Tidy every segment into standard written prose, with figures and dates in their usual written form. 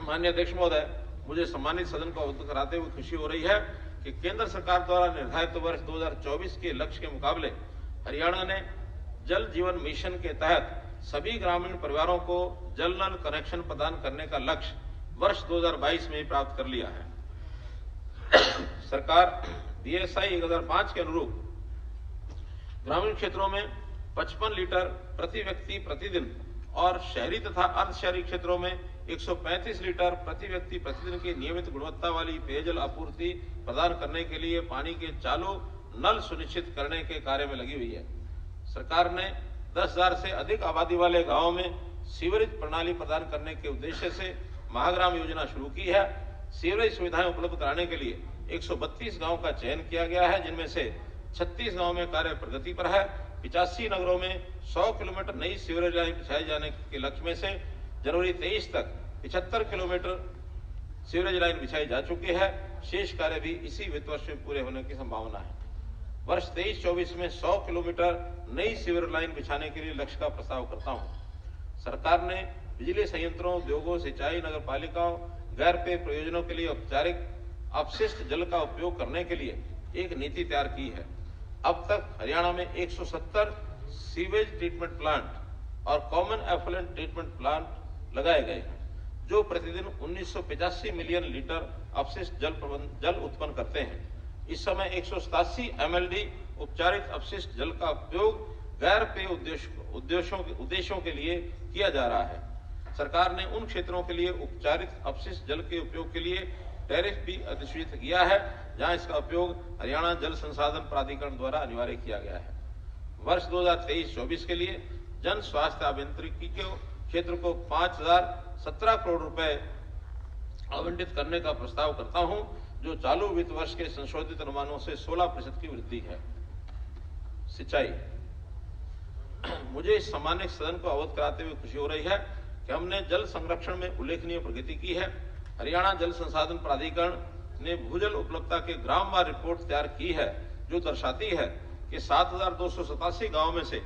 माननीय अध्यक्ष महोदय, मुझे सम्मानित सदन को अवगत कराते हुए खुशी हो रही है कि केंद्र सरकार द्वारा निर्धारित वर्ष 2024 के लक्ष्य के मुकाबले हरियाणा ने जल जीवन मिशन के तहत सभी ग्रामीण परिवारों को जल नल कनेक्शन प्रदान करने का लक्ष्य वर्ष 2022 में ही प्राप्त कर लिया है। सरकार बीएसआई 1005 के अनुरूप ग्रामीण क्षेत्रों में 55 लीटर प्रति व्यक्ति प्रतिदिन और शहरी तथा अर्ध शहरी क्षेत्रों में 135 लीटर प्रति व्यक्ति प्रतिदिन की नियमित गुणवत्ता वाली पेयजल आपूर्ति प्रदान करने के लिए पानी के चालू नल सुनिश्चित करने के कार्य में लगी हुई है। सरकार ने 10,000 से अधिक आबादी वाले गांवों में सीवरेज प्रणाली प्रदान करने के उद्देश्य से महाग्राम योजना शुरू की है। सीवरेज सुविधाएं उपलब्ध कराने के लिए 132 गांव का चयन किया गया है, जिनमें से 36 गांव में कार्य प्रगति पर है। 85 नगरों में 100 किलोमीटर नई सीवरेज लाइन बिछाए जाने के लक्ष्य में से जनवरी 23 तक 75 किलोमीटर सीवरेज लाइन बिछाई जा चुकी है। शेष कार्य भी इसी वित्त वर्ष में पूरे होने की संभावना है। वर्ष 23-24 में 100 किलोमीटर नई सीवरेज लाइन बिछाने के लिए लक्ष्य का प्रस्ताव करता हूं। सरकार ने बिजली संयंत्रों, उद्योगों, सिंचाई, नगर पालिकाओं, गैर पेय प्रयोजनों के लिए औपचारिक अपशिष्ट जल का उपयोग करने के लिए एक नीति तैयार की है। अब तक हरियाणा में 170 सीवेज ट्रीटमेंट प्लांट और कॉमन एफ्लुएंट ट्रीटमेंट प्लांट लगाए गए हैं, जो प्रतिदिन 1985 मिलियन लीटर अपशिष्ट जल उत्पन्न करते हैं। इस समय 187 MLD उपचारित अपशिष्ट जल का उपयोग गैर पेय उद्देश्यों के लिए किया जा रहा है। सरकार ने उन क्षेत्रों के लिए उपचारित अपशिष्ट जल के उपयोग के लिए टैरिफ भी अधिसूचित किया है, जहां इसका उपयोग हरियाणा जल संसाधन प्राधिकरण द्वारा अनिवार्य किया गया है। वर्ष 2023-24 के लिए जन स्वास्थ्य अभियांत्रिकी के क्षेत्र को 5,017 करोड़ रुपए आवंटित करने का प्रस्ताव करता हूं, जो चालू वित्त वर्ष के संशोधित अनुमानों से 16% की वृद्धि है। सिंचाई, मुझे इस सम्मानित सदन को अवगत कराते हुए खुशी हो रही है कि हमने जल संरक्षण में उल्लेखनीय प्रगति की है। हरियाणा जल संसाधन प्राधिकरण ने भूजल उपलब्धता के ग्रामवार रिपोर्ट तैयार की है, जो दर्शाती है कि 7,287 गांवों में से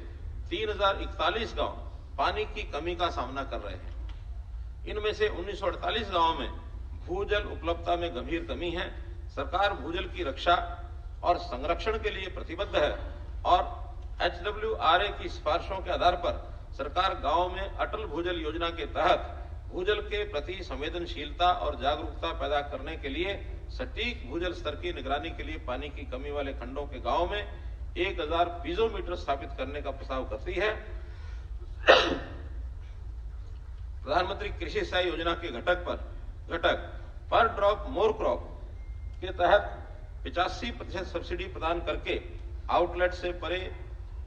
3,041 गांव पानी की कमी का सामना कर रहे हैं। इनमें से 1948 गांवों में भूजल उपलब्धता में गंभीर कमी है। सरकार भूजल की रक्षा और संरक्षण के लिए प्रतिबद्ध है और HWRA की सिफारिशों के आधार पर सरकार गांवों में अटल भूजल योजना के तहत भूजल के प्रति संवेदनशीलता और जागरूकता पैदा करने के लिए सटीक भूजल स्तर की निगरानी के लिए पानी की कमी वाले खंडों के गांवों में 1,000 पीजोमीटर स्थापित करने का प्रस्ताव करती है। प्रधानमंत्री कृषि सिंचाई योजना के घटक पर ड्रॉप मोर क्रॉप के तहत 85% सब्सिडी प्रदान करके आउटलेट से परे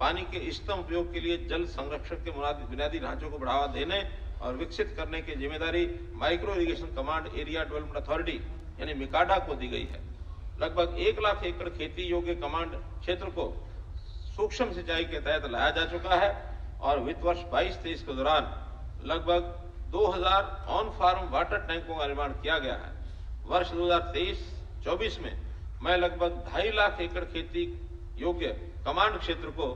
पानी के इष्टतम उपयोग के लिए जल संरक्षण के बुनियादी ढांचों को बढ़ावा देने और विकसित करने की जिम्मेदारी micro irrigation command area development authority यानी मिकाडा को दी गई है। लगभग 1 लाख एकड़ खेती योग्य कमांड क्षेत्र को सूक्ष्म सिंचाई के तहत लाया जा चुका है और वित्त वर्ष 22-23 के दौरान लगभग 2000 ऑन फार्म वाटर टैंकों का निर्माण किया गया है। वर्ष 2023-24 में मैं लगभग 2.5 लाख एकड़ खेती योग्य कमांड क्षेत्र को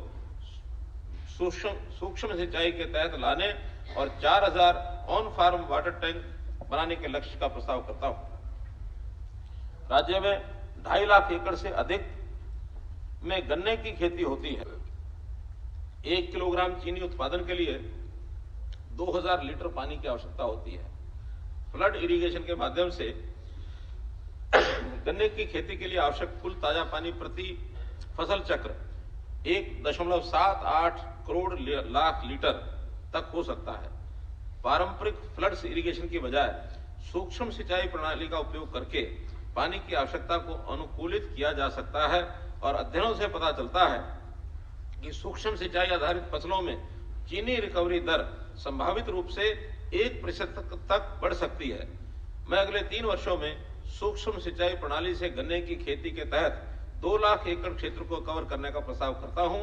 सूक्ष्म सिंचाई के तहत लाने और 4,000 ऑन फार्म वाटर टैंक बनाने के लक्ष्य का प्रस्ताव करता हूं। राज्य में 2.5 लाख एकड़ से अधिक में गन्ने की खेती होती है। 1 किलोग्राम चीनी उत्पादन के लिए 2,000 लीटर पानी की आवश्यकता होती है। फ्लड इरिगेशन के माध्यम से गन्ने की खेती के लिए आवश्यक कुल ताजा पानी प्रति फसल चक्र 1.78 करोड़ लाख लीटर तक हो सकता है। पारंपरिक फ्लड्स इरिगेशन की बजाय सूक्ष्म सिंचाई प्रणाली का उपयोग करके पानी की आवश्यकता को अनुकूलित किया जा सकता है और अध्ययनों से पता चलता है कि सूक्ष्म सिंचाई आधारित फसलों में चीनी रिकवरी दर संभावित रूप से 1% तक बढ़ सकती है। मैं अगले 3 वर्षों में सूक्ष्म सिंचाई प्रणाली से गन्ने की खेती के तहत 2 लाख एकड़ क्षेत्र को कवर करने का प्रस्ताव करता हूं।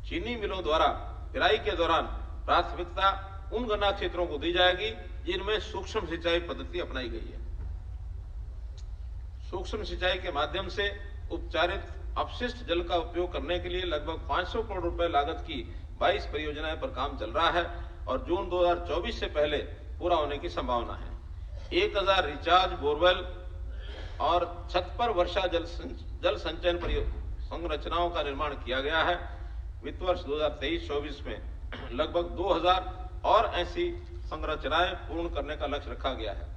चीनी मिलों द्वारा पेराई के दौरान प्राथमिकता उन गन्ना क्षेत्रों को दी जाएगी जिनमें सूक्ष्म सिंचाई पद्धति अपनाई गई है। सूक्ष्म सिंचाई के माध्यम से उपचारित अपशिष्ट जल का उपयोग करने के लिए लगभग 500 करोड़ रुपए लागत की 22 परियोजनाएं पर काम चल रहा है और जून 2024 से पहले पूरा होने की संभावना है। 1000 रिचार्ज बोरवेल और छत पर वर्षा जल संचयन संरचनाओं का निर्माण किया गया है। वित्त वर्ष 2023-24 में लगभग 2000 और ऐसी संरचनाएं पूर्ण करने का लक्ष्य रखा गया है।